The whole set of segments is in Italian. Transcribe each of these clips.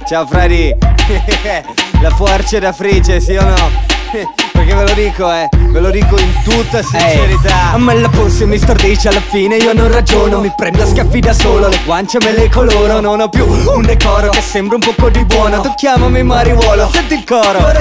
Ciao Freddy. La forza da frigge, sì o no? Perché ve lo dico in tutta sincerità. A me la posse mi stordisce, alla fine io non ragiono. Mi prendo a schiaffi da solo, le guance me le coloro. Non ho più un decoro che sembra un poco di buono. Tu chiamami mariuolo, senti il coro.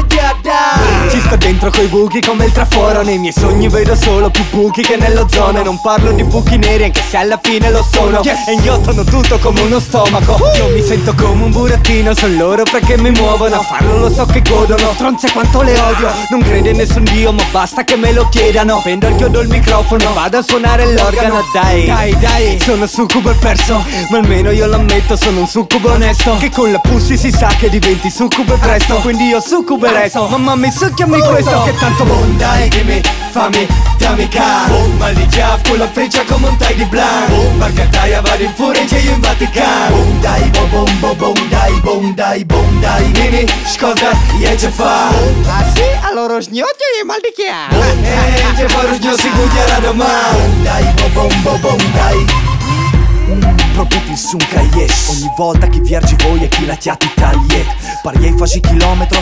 Ci sto dentro coi buchi come il traforo. Nei miei sogni vedo solo più buchi che nell'ozono. E non parlo di buchi neri anche se alla fine lo sono. E inghiottano tutto come uno stomaco. Io mi sento come un burattino, sono loro perché mi muovono. A farlo lo so che godono, stronze quanto le odio. Non credo in nessun dio ma basta che me lo chiedano. Prendo il chiodo il microfono, vado a suonare l'organo. Dai, sono succubo e perso, ma almeno io l'ammetto, sono un succubo onesto. Che con la pussy si sa che diventi succubo e presto. Quindi io succubo e resto, mamma mi succhiami questo. Che tanto dai, dimmi, fammi, dammi caro. Mal di giaf con la freccia come un tai di blanc. Barcataia vado in furia che io in Vaticano. Dai, dai, dimmi, ascolta, io ce fa. Ah sì? Allora sgnocchio e mal di chiaro. Te farò sgnocchi cucchiara domani. Dai. Propiti sun cahiers. Ogni volta che viergi voi e chi la chiati tagliet. Pariei faci chilometro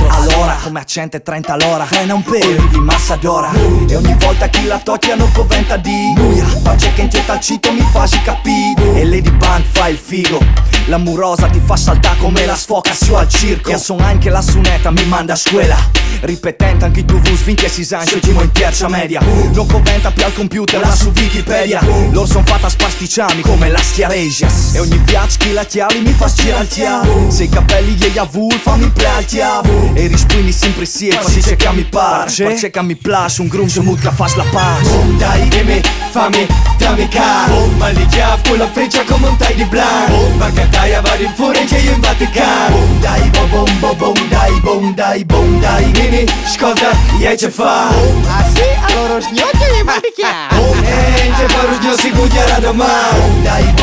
all'ora, come a 130 all'ora. Frena un pelo, vivi massa d'ora. E ogni volta che la tocchi hanno coventa di Nuia, pace che in testa al cito mi faci capì. E Lady Band fa il figo, l'amurosa ti fa saltare come la sfoca su al circo. E son anche la suneta mi manda a scuola, ripetente anche tu svinche si sancio gimo in terza media. Non coventa più al computer la su Wikipedia. Loro son fatta spasticciami come la schiaresias. E ogni viaggio che la chiali mi fa stirare al tiavo. Se i capelli gli avul fammi play al tiavo. E rispondi sempre sì e così c'è che mi parce. Perché che mi piace un grunge mood che fa la pace. Dai dimmi, fammi, dammi caro. Mal di chiaf con la freccia come un tai di blanc. Barcataia vado in furia che io in Vaticano. Dai dai, dimmi, ascolta, io ce fa. Ah sì? Allora sgnocchio e mal di chiaro. Te farò sgnocchi cucchiara domani. Dai